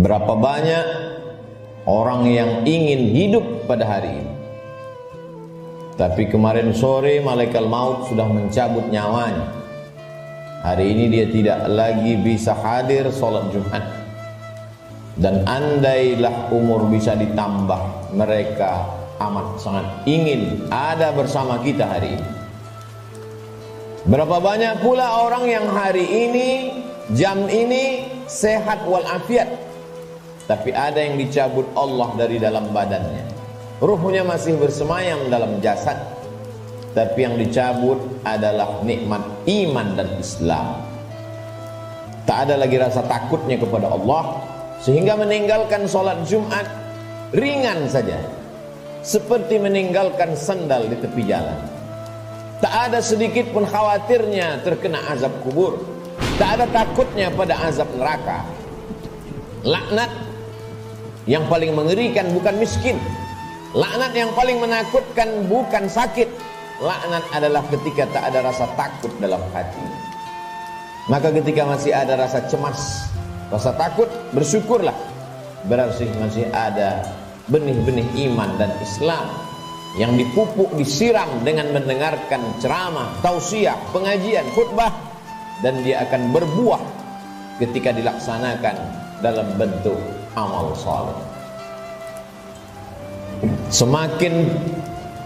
Berapa banyak orang yang ingin hidup pada hari ini, tapi kemarin sore malaikat maut sudah mencabut nyawanya. Hari ini dia tidak lagi bisa hadir sholat Jumat. Dan andailah umur bisa ditambah, mereka amat sangat ingin ada bersama kita hari ini. Berapa banyak pula orang yang hari ini, jam ini sehat walafiat, tapi ada yang dicabut Allah dari dalam badannya. Ruhnya masih bersemayam dalam jasad, tapi yang dicabut adalah nikmat iman dan Islam. Tak ada lagi rasa takutnya kepada Allah, sehingga meninggalkan sholat Jumat ringan saja, seperti meninggalkan sandal di tepi jalan. Tak ada sedikit pun khawatirnya terkena azab kubur, tak ada takutnya pada azab neraka. Laknat yang paling mengerikan bukan miskin, laknat yang paling menakutkan bukan sakit. Laknat adalah ketika tak ada rasa takut dalam hati. Maka ketika masih ada rasa cemas, rasa takut, bersyukurlah, berarti masih ada benih-benih iman dan Islam yang dipupuk, disiram dengan mendengarkan ceramah, tausiah, pengajian, khutbah, dan dia akan berbuah ketika dilaksanakan dalam bentuk amal saleh. Semakin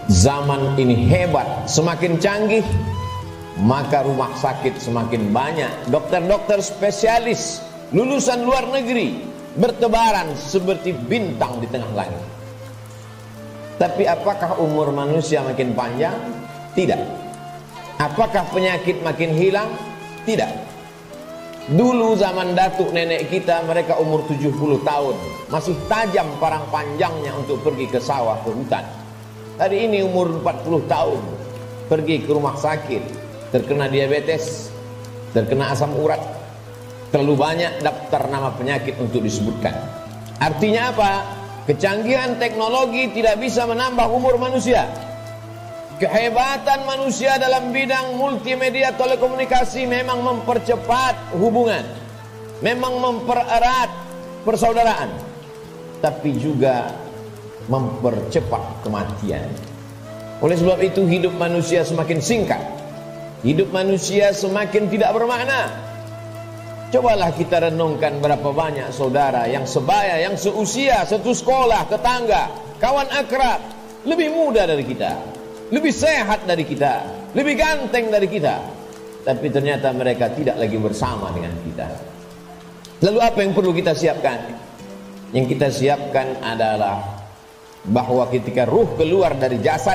zaman ini hebat, semakin canggih, maka rumah sakit semakin banyak, dokter-dokter spesialis lulusan luar negeri bertebaran seperti bintang di tengah langit. Tapi apakah umur manusia makin panjang? Tidak. Apakah penyakit makin hilang? Tidak. Dulu zaman datuk nenek kita, mereka umur 70 tahun, masih tajam parang panjangnya untuk pergi ke sawah, ke hutan. Hari ini umur 40 tahun, pergi ke rumah sakit, terkena diabetes, terkena asam urat. Terlalu banyak daftar nama penyakit untuk disebutkan. Artinya apa? Kecanggihan teknologi tidak bisa menambah umur manusia. Kehebatan manusia dalam bidang multimedia telekomunikasi memang mempercepat hubungan, memang mempererat persaudaraan, tapi juga mempercepat kematian. Oleh sebab itu hidup manusia semakin singkat, hidup manusia semakin tidak bermakna. Cobalah kita renungkan berapa banyak saudara yang sebaya, yang seusia, satu sekolah, tetangga, kawan akrab, lebih muda dari kita, lebih sehat dari kita, lebih ganteng dari kita, tapi ternyata mereka tidak lagi bersama dengan kita. Lalu apa yang perlu kita siapkan? Yang kita siapkan adalah bahwa ketika ruh keluar dari jasad,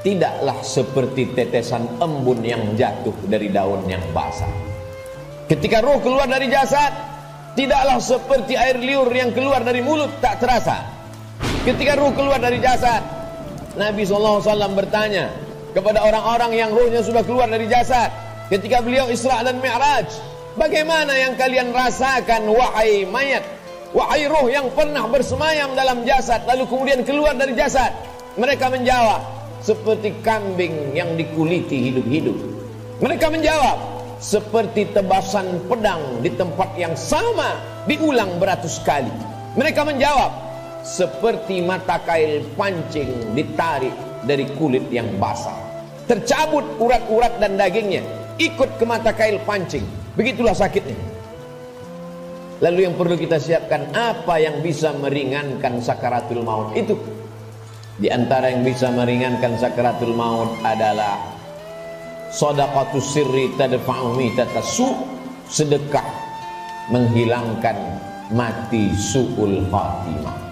tidaklah seperti tetesan embun yang jatuh dari daun yang basah. Ketika ruh keluar dari jasad, tidaklah seperti air liur yang keluar dari mulut tak terasa. Ketika ruh keluar dari jasad, Nabi SAW bertanya kepada orang-orang yang ruhnya sudah keluar dari jasad, ketika beliau Isra dan Mi'raj, bagaimana yang kalian rasakan wahai mayat, wahai ruh yang pernah bersemayam dalam jasad lalu kemudian keluar dari jasad? Mereka menjawab, seperti kambing yang dikuliti hidup-hidup. Mereka menjawab, seperti tebasan pedang di tempat yang sama diulang beratus kali. Mereka menjawab, seperti mata kail pancing ditarik dari kulit yang basah. Tercabut urat-urat dan dagingnya, ikut ke mata kail pancing. Begitulah sakitnya. Lalu yang perlu kita siapkan, apa yang bisa meringankan sakaratul maut itu? Di antara yang bisa meringankan sakaratul maut adalah shadaqatus sirri tadfa'u mitatasu, sedekah menghilangkan mati su'ul khatimah.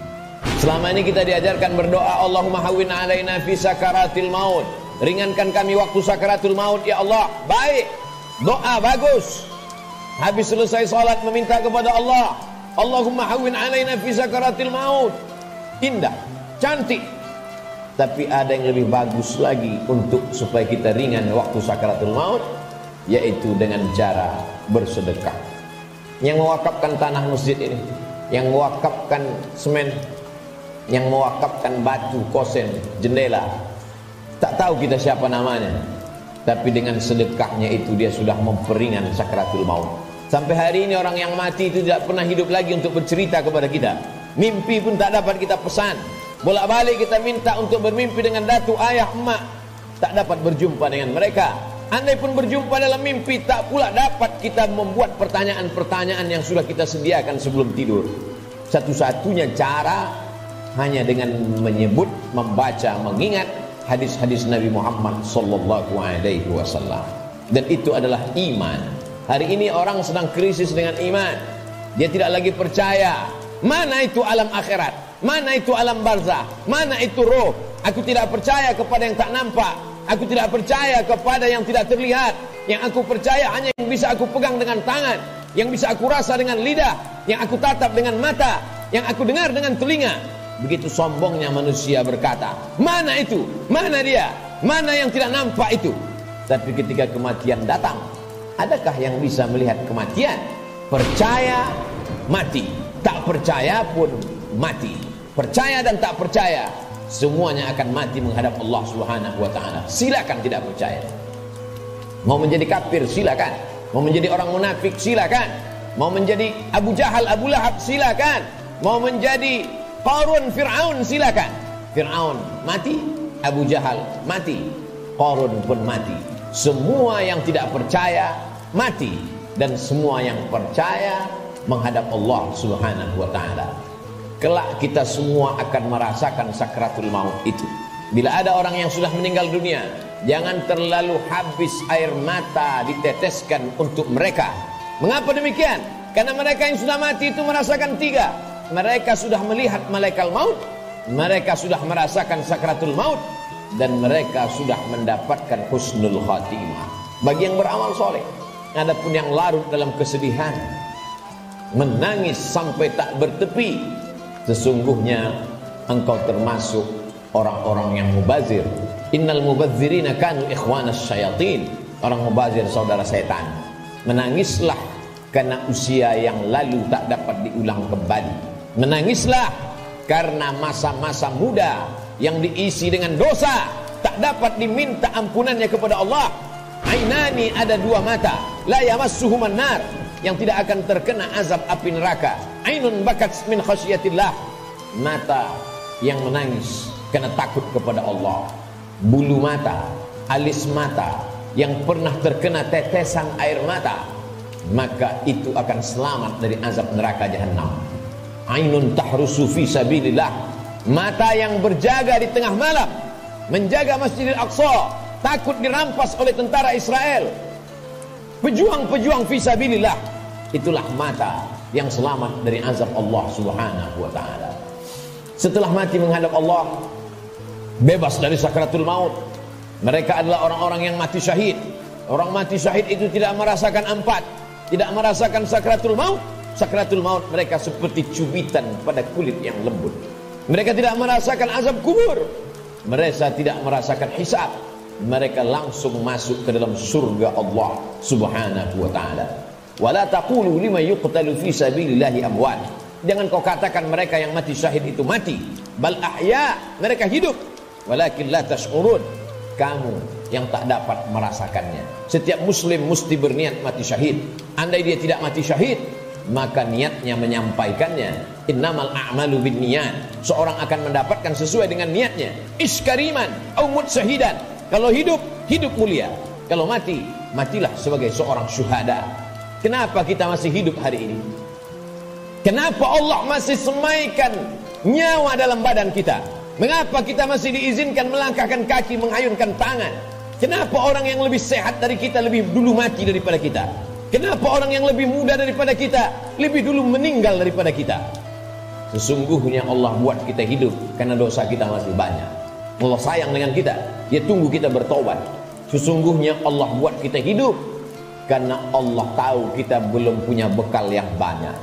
Selama ini kita diajarkan berdoa, Allahumma hawwin alaina fi sakaratil maut, ringankan kami waktu sakaratul maut ya Allah. Baik, doa bagus. Habis selesai salat meminta kepada Allah, Allahumma hawwin alaina fi sakaratil maut. Indah, cantik. Tapi ada yang lebih bagus lagi untuk supaya kita ringan waktu sakaratul maut, yaitu dengan cara bersedekah. Yang mewakafkan tanah masjid ini, yang mewakafkan semen, yang mewakafkan batu, kosen, jendela, tak tahu kita siapa namanya, tapi dengan sedekahnya itu dia sudah memperingan sakaratul maut. Sampai hari ini orang yang mati itu tidak pernah hidup lagi untuk bercerita kepada kita. Mimpi pun tak dapat kita pesan. Bolak-balik kita minta untuk bermimpi dengan datuk, ayah, emak, tak dapat berjumpa dengan mereka. Andai pun berjumpa dalam mimpi, tak pula dapat kita membuat pertanyaan-pertanyaan yang sudah kita sediakan sebelum tidur. Satu-satunya cara hanya dengan menyebut, membaca, mengingat hadis-hadis Nabi Muhammad sallallahu alaihi wasallam. Dan itu adalah iman. Hari ini orang sedang krisis dengan iman. Dia tidak lagi percaya. Mana itu alam akhirat? Mana itu alam barzah? Mana itu roh? Aku tidak percaya kepada yang tak nampak. Aku tidak percaya kepada yang tidak terlihat. Yang aku percaya hanya yang bisa aku pegang dengan tangan, yang bisa aku rasa dengan lidah, yang aku tatap dengan mata, yang aku dengar dengan telinga. Begitu sombongnya manusia berkata, mana itu? Mana dia? Mana yang tidak nampak itu? Tapi ketika kematian datang, adakah yang bisa melihat kematian? Percaya, mati. Tak percaya pun mati. Percaya dan tak percaya, semuanya akan mati menghadap Allah Subhanahu wa ta'ala. Silakan tidak percaya. Mau menjadi kafir, silakan. Mau menjadi orang munafik, silakan. Mau menjadi Abu Jahal, Abu Lahab, silakan. Mau menjadi Qarun, Fir'aun, silakan. Fir'aun mati, Abu Jahal mati, Qarun pun mati. Semua yang tidak percaya mati, dan semua yang percaya menghadap Allah Subhanahu wa ta'ala. Kelak kita semua akan merasakan sakratul maut itu. Bila ada orang yang sudah meninggal dunia, jangan terlalu habis air mata diteteskan untuk mereka. Mengapa demikian? Karena mereka yang sudah mati itu merasakan tiga. Mereka sudah melihat malaikat maut, mereka sudah merasakan sakratul maut, dan mereka sudah mendapatkan husnul khatimah. Bagi yang beramal soleh. Adapun yang larut dalam kesedihan, menangis sampai tak bertepi, sesungguhnya engkau termasuk orang-orang yang mubazir. Innal mubazirina kanu ikhwanas syayatin. Orang mubazir saudara setan. Menangislah karena usia yang lalu tak dapat diulang kembali. Menangislah karena masa-masa muda yang diisi dengan dosa tak dapat diminta ampunannya kepada Allah. Ainani, ada dua mata, la yamassuhuman nar, yang tidak akan terkena azab api neraka. Ainun bakat min khasyatillah, mata yang menangis karena takut kepada Allah. Bulu mata, alis mata yang pernah terkena tetesan air mata, maka itu akan selamat dari azab neraka jahanam. Ainun tahrusu fi sabilillah, mata yang berjaga di tengah malam, menjaga Masjidil Aqsa, takut dirampas oleh tentara Israel. Pejuang-pejuang fi sabilillah, itulah mata yang selamat dari azab Allah Subhanahu wa ta'ala. Setelah mati menghadap Allah, bebas dari sakratul maut. Mereka adalah orang-orang yang mati syahid. Orang mati syahid itu tidak merasakan empat, tidak merasakan sakratul maut. Sakratul maut mereka seperti cubitan pada kulit yang lembut. Mereka tidak merasakan azab kubur, mereka tidak merasakan hisab. Mereka langsung masuk ke dalam surga Allah Subhanahu wa ta'ala. Wala taqulu liman yuqtalu fi sabilillahi amwat. Jangan kau katakan mereka yang mati syahid itu mati. Bal ahya, mereka hidup. Walakin la tash'urun, kamu yang tak dapat merasakannya. Setiap muslim mesti berniat mati syahid. Andai dia tidak mati syahid, maka niatnya menyampaikannya. Innamal a'malu binniyat. Seorang akan mendapatkan sesuai dengan niatnya. Iskariman au mut syahidan. Kalau hidup, hidup mulia. Kalau mati, matilah sebagai seorang syuhada. Kenapa kita masih hidup hari ini? Kenapa Allah masih semaikan nyawa dalam badan kita? Mengapa kita masih diizinkan melangkahkan kaki, mengayunkan tangan? Kenapa orang yang lebih sehat dari kita lebih dulu mati daripada kita? Kenapa orang yang lebih muda daripada kita lebih dulu meninggal daripada kita? Sesungguhnya Allah buat kita hidup karena dosa kita masih banyak. Allah sayang dengan kita, Dia tunggu kita bertobat. Sesungguhnya Allah buat kita hidup karena Allah tahu kita belum punya bekal yang banyak.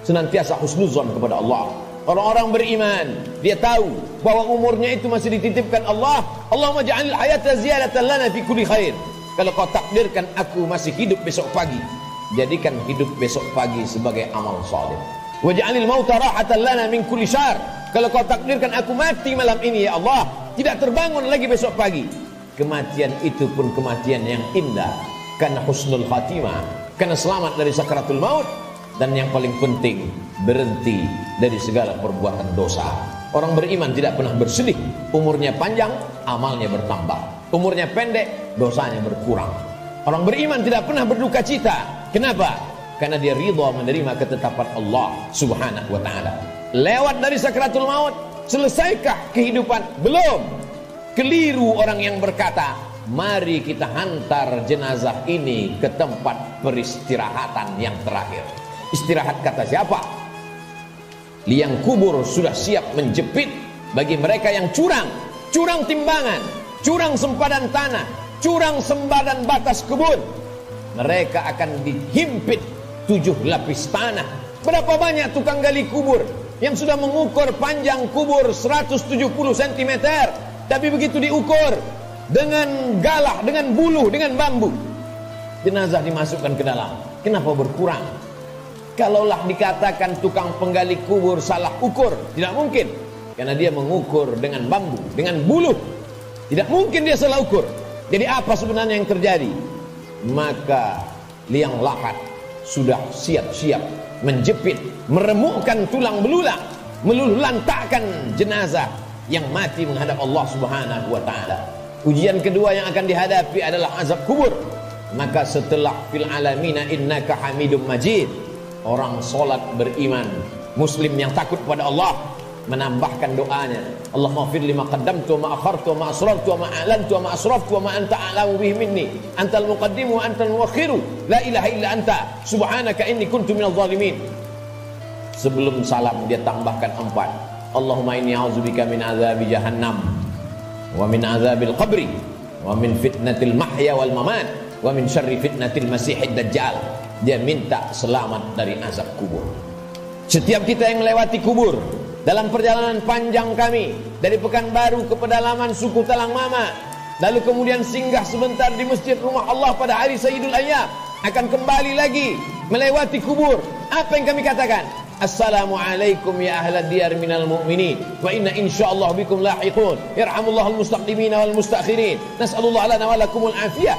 Senantiasa husnuzon kepada Allah. Orang-orang beriman, dia tahu bahwa umurnya itu masih dititipkan Allah. Allahumma ja'alil hayata ziyadatan lana fi kulli khair. Kalau kau takdirkan aku masih hidup besok pagi, jadikan hidup besok pagi sebagai amal saleh. Waj'alil mauta rahatan lana min kulli syarr. Kalau kau takdirkan aku mati malam ini ya Allah, tidak terbangun lagi besok pagi, kematian itu pun kematian yang indah karena husnul khatimah, karena selamat dari sakaratul maut. Dan yang paling penting, berhenti dari segala perbuatan dosa. Orang beriman tidak pernah bersedih. Umurnya panjang, amalnya bertambah. Umurnya pendek, dosanya berkurang. Orang beriman tidak pernah berduka cita. Kenapa? Karena dia ridha menerima ketetapan Allah subhanahu wa ta'ala. Lewat dari sakaratul maut, selesaikah kehidupan? Belum. Keliru orang yang berkata, mari kita hantar jenazah ini ke tempat peristirahatan yang terakhir. Istirahat kata siapa? Liang kubur sudah siap menjepit bagi mereka yang curang. Curang timbangan, curang sempadan tanah, curang sempadan batas kebun. Mereka akan dihimpit 7 lapis tanah. Berapa banyak tukang gali kubur yang sudah mengukur panjang kubur 170 cm, tapi begitu diukur dengan galah, dengan buluh, dengan bambu, jenazah dimasukkan ke dalam. Kenapa berkurang? Kalaulah dikatakan tukang penggali kubur salah ukur, tidak mungkin. Karena dia mengukur dengan bambu, dengan buluh. Tidak mungkin dia salah ukur. Jadi apa sebenarnya yang terjadi? Maka liang lahat sudah siap-siap menjepit, meremukkan tulang belulang, meluluhlantakkan jenazah yang mati menghadap Allah subhanahu wa ta'ala. Ujian kedua yang akan dihadapi adalah azab kubur. Maka setelah fil alamina innaka hamidum majid, orang solat beriman, muslim yang takut pada Allah, menambahkan doanya, Allahumma fir lima qaddamtu wa ma akhartu wa ma asrartu wa ma a'lantu wa ma asraftu wa ma anta a'lamu bihi minni antal muqaddimu wa antal muakhiru la ilaha illa anta subhanaka inni kuntu minadh dhalimin. Sebelum salam dia tambahkan 4, Allahumma inni a'udzubika min azabi jahannam wa min azabil qabri wa min fitnatil mahya wal mamat wa min syarri fitnatil masihid dajjal. Dia minta selamat dari azab kubur. Setiap kita yang melewati kubur dalam perjalanan panjang kami dari Pekanbaru ke pedalaman suku Talang Mama, lalu kemudian singgah sebentar di masjid rumah Allah pada hari Sayyidul Ayyam, akan kembali lagi melewati kubur. Apa yang kami katakan? Assalamualaikum ya ahlad diyar minal mu'minin wa inna insyaallah bikum lahiqun yarhamullahul mustaqdimina wal mustakhirin nas'alullah lana wa lakumul afiyah.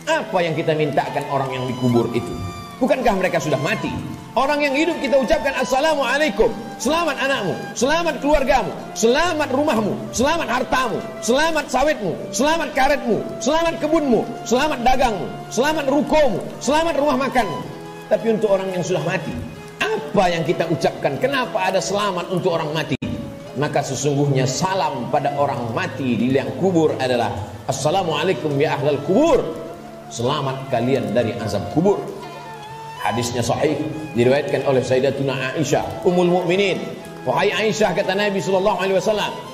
Apa yang kita mintakan orang yang dikubur itu? Bukankah mereka sudah mati? Orang yang hidup kita ucapkan Assalamualaikum, selamat anakmu, selamat keluargamu, selamat rumahmu, selamat hartamu, selamat sawitmu, selamat karetmu, selamat kebunmu, selamat dagangmu, selamat rukomu, selamat rumah makanmu. Tapi untuk orang yang sudah mati, apa yang kita ucapkan? Kenapa ada selamat untuk orang mati? Maka sesungguhnya salam pada orang mati di liang kubur adalah Assalamualaikum ya ahlal kubur, selamat kalian dari azab kubur. Hadisnya sahih, diriwayatkan oleh Sayyidatuna Aisyah Ummul Mukminin. Wahai Aisyah, kata Nabi SAW,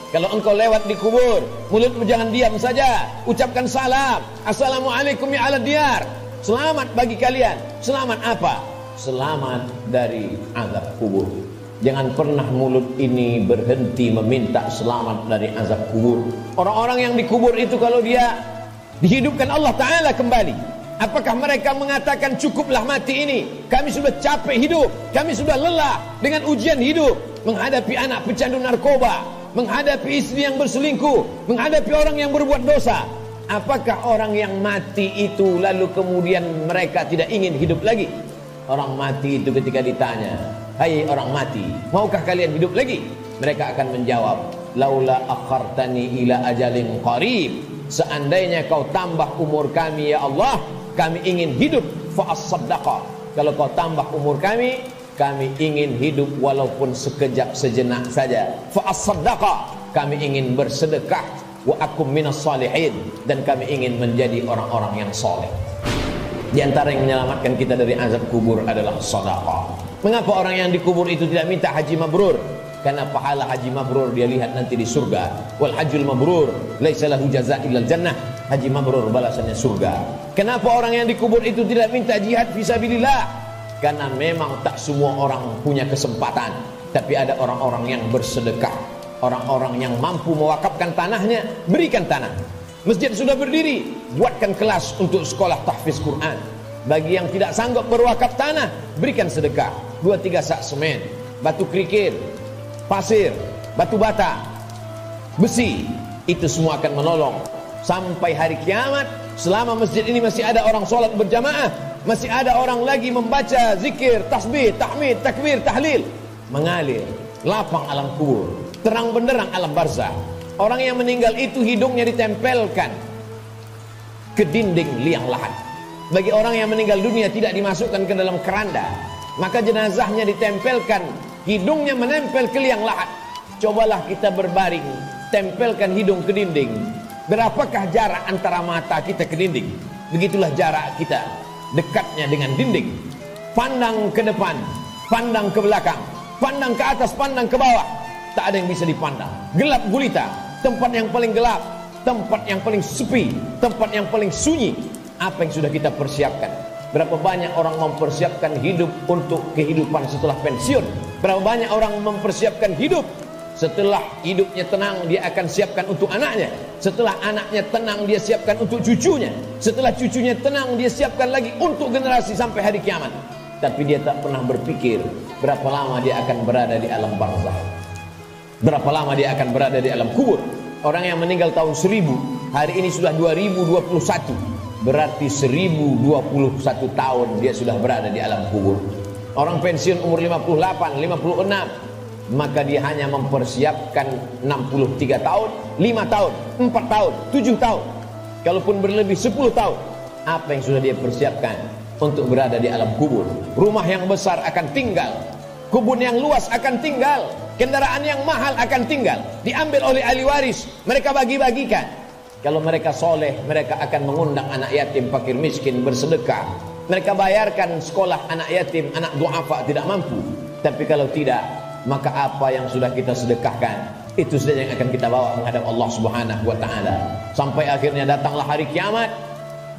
kalau engkau lewat di kubur, mulutmu jangan diam saja, ucapkan salam, Assalamualaikum ya ahlad diyar, selamat bagi kalian. Selamat apa? Selamat dari azab kubur. Jangan pernah mulut ini berhenti meminta selamat dari azab kubur. Orang-orang yang dikubur itu kalau dia dihidupkan Allah Ta'ala kembali, apakah mereka mengatakan cukuplah mati ini, kami sudah capek hidup, kami sudah lelah dengan ujian hidup, menghadapi anak pecandu narkoba, menghadapi istri yang berselingkuh, menghadapi orang yang berbuat dosa? Apakah orang yang mati itu lalu kemudian mereka tidak ingin hidup lagi? Orang mati itu ketika ditanya, hai orang mati, maukah kalian hidup lagi? Mereka akan menjawab, laula akhartani ila ajalin qarib, seandainya kau tambah umur kami ya Allah, kami ingin hidup fa'as-saddaqa. Kalau kau tambah umur kami ingin hidup walaupun sekejap sejenak saja. Fa'as-saddaqa, kami ingin bersedekah. Wa akum minas salihin, dan kami ingin menjadi orang-orang yang soleh. Di antara yang menyelamatkan kita dari azab kubur adalah sedekah. Mengapa orang yang dikubur itu tidak minta haji mabrur? Karena pahala haji mabrur dia lihat nanti di surga. Wal hajjul mabrur laisa lahu jazaa' illal jannah. Haji mabrur balasannya surga. Kenapa orang yang dikubur itu tidak minta jihad fisabilillah? Karena memang tak semua orang punya kesempatan, tapi ada orang-orang yang bersedekah, orang-orang yang mampu mewakafkan tanahnya, berikan tanah. Masjid sudah berdiri, buatkan kelas untuk sekolah tahfiz Quran. Bagi yang tidak sanggup berwakaf tanah, berikan sedekah 2-3 sak semen, batu kerikil, pasir, batu bata, besi. Itu semua akan menolong sampai hari kiamat. Selama masjid ini masih ada orang sholat berjamaah, Masih ada orang lagi membaca zikir, tasbih, tahmid, takbir, tahlil. Mengalir, lapang alam kubur, terang benderang alam barzah. Orang yang meninggal itu hidungnya ditempelkan ke dinding liang lahat. Bagi orang yang meninggal dunia tidak dimasukkan ke dalam keranda, maka jenazahnya ditempelkan, hidungnya menempel ke liang lahat. Cobalah kita berbaring, tempelkan hidung ke dinding. Berapakah jarak antara mata kita ke dinding? Begitulah jarak kita dekatnya dengan dinding. Pandang ke depan, pandang ke belakang, pandang ke atas, pandang ke bawah, tak ada yang bisa dipandang. Gelap gulita, tempat yang paling gelap, tempat yang paling sepi, tempat yang paling sunyi. Apa yang sudah kita persiapkan? Berapa banyak orang mempersiapkan hidup untuk kehidupan setelah pensiun? Berapa banyak orang mempersiapkan hidup setelah hidupnya tenang, dia akan siapkan untuk anaknya. Setelah anaknya tenang, dia siapkan untuk cucunya. Setelah cucunya tenang, dia siapkan lagi untuk generasi sampai hari kiamat. Tapi dia tak pernah berpikir berapa lama dia akan berada di alam barzah, berapa lama dia akan berada di alam kubur. Orang yang meninggal tahun 1000, hari ini sudah 2021, berarti 1021 tahun dia sudah berada di alam kubur. Orang pensiun umur 58, 56, maka dia hanya mempersiapkan 63 tahun, 5 tahun, 4 tahun, 7 tahun. Kalaupun berlebih 10 tahun, apa yang sudah dia persiapkan untuk berada di alam kubur? Rumah yang besar akan tinggal, kebun yang luas akan tinggal, kendaraan yang mahal akan tinggal, diambil oleh ahli waris, mereka bagi-bagikan. Kalau mereka soleh, mereka akan mengundang anak yatim, fakir miskin bersedekah. Mereka bayarkan sekolah anak yatim, anak duafa tidak mampu. Tapi kalau tidak, maka apa yang sudah kita sedekahkan, itu saja yang akan kita bawa menghadap Allah Subhanahu wa ta'ala. Sampai akhirnya datanglah hari kiamat,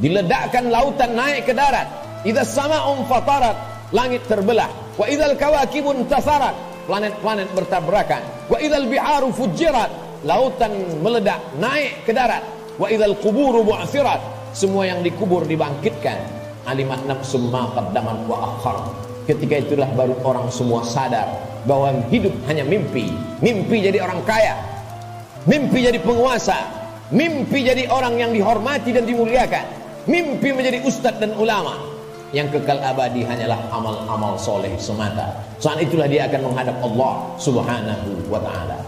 diledakkan lautan naik ke darat. Idza sama'un fatarat, langit terbelah. Wa idzal kawakibun tasarat, planet-planet bertabrakan. Wa idzal biharu fujirat, lautan meledak naik ke darat. Wa idzal quburu bu'thirat, semua yang dikubur dibangkitkan. Alimat nafsum ma qaddamat wa akhar. Ketika itulah baru orang semua sadar bahwa hidup hanya mimpi. Mimpi jadi orang kaya, mimpi jadi penguasa, mimpi jadi orang yang dihormati dan dimuliakan, mimpi menjadi ustadz dan ulama. Yang kekal abadi hanyalah amal-amal soleh semata. Saat itulah dia akan menghadap Allah Subhanahu wa ta'ala.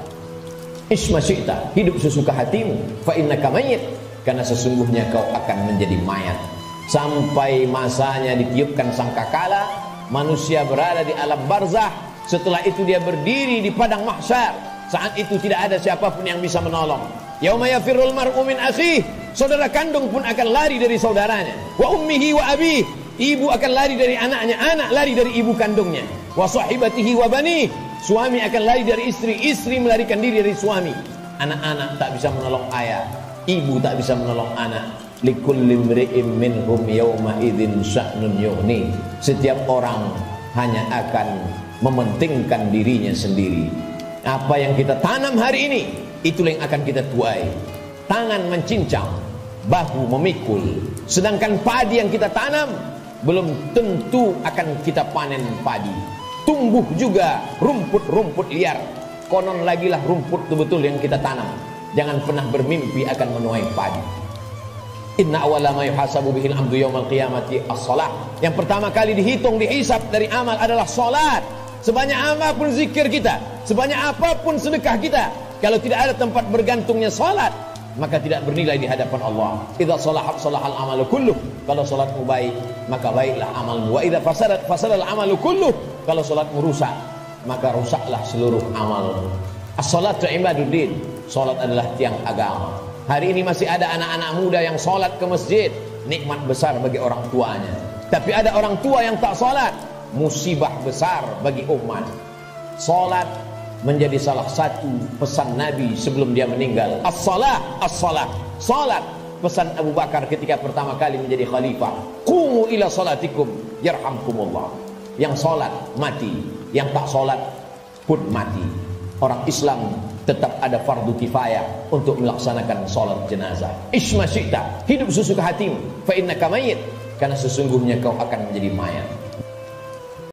Isma syi'ta, hidup sesuka hatimu, fa innaka mayyit, karena sesungguhnya kau akan menjadi mayat. Sampai masanya ditiupkan sangkakala, manusia berada di alam barzah. Setelah itu dia berdiri di padang mahsyar. Saat itu tidak ada siapapun yang bisa menolong. Yauma yafirrul mar'u min akhihi, saudara kandung pun akan lari dari saudaranya. Wa ummihi wa abihi, ibu akan lari dari anaknya, anak lari dari ibu kandungnya. Wa sahibatihi wa bani, suami akan lari dari istri, istri melarikan diri dari suami. Anak-anak tak bisa menolong ayah, ibu tak bisa menolong anak. Likulli imri'in minhum yawma idzin sya'nun yughni, setiap orang hanya akan mementingkan dirinya sendiri. Apa yang kita tanam hari ini, itulah yang akan kita tuai. Tangan mencincang, bahu memikul. Sedangkan padi yang kita tanam belum tentu akan kita panen padi. Tumbuh juga rumput-rumput liar. Konon lagilah rumput betul-betul yang kita tanam. Jangan pernah bermimpi akan menuai padi. Inna awwala ma yuhasabu bihil abdu yaumal qiyamati as-shalah. Yang pertama kali dihitung, dihisab dari amal adalah salat. Sebanyak apapun zikir kita, sebanyak apapun sedekah kita, kalau tidak ada tempat bergantungnya salat, maka tidak bernilai di hadapan Allah. Idza salahat salahal amalu kulluh, kalau salatmu baik, maka baiklah amalmu. Wa idza fasadat fasadal amalu kulluh, kalau salatmu rusak, maka rusaklah seluruh amalmu. As-salatu imaduddin, salat adalah tiang agama. Hari ini masih ada anak-anak muda yang sholat ke masjid, nikmat besar bagi orang tuanya. Tapi ada orang tua yang tak sholat, musibah besar bagi umat. Sholat menjadi salah satu pesan Nabi sebelum dia meninggal. As-salah, as-salah, sholat. Pesan Abu Bakar ketika pertama kali menjadi khalifah, qumu ila salatikum yarhamkumullah. Yang sholat mati, yang tak sholat pun mati. Orang Islam tetap ada fardu kifayah untuk melaksanakan sholat jenazah. Isma syi'ta, hidup sesuka hatimu, fa innaka mayyit, karena sesungguhnya kau akan menjadi mayat.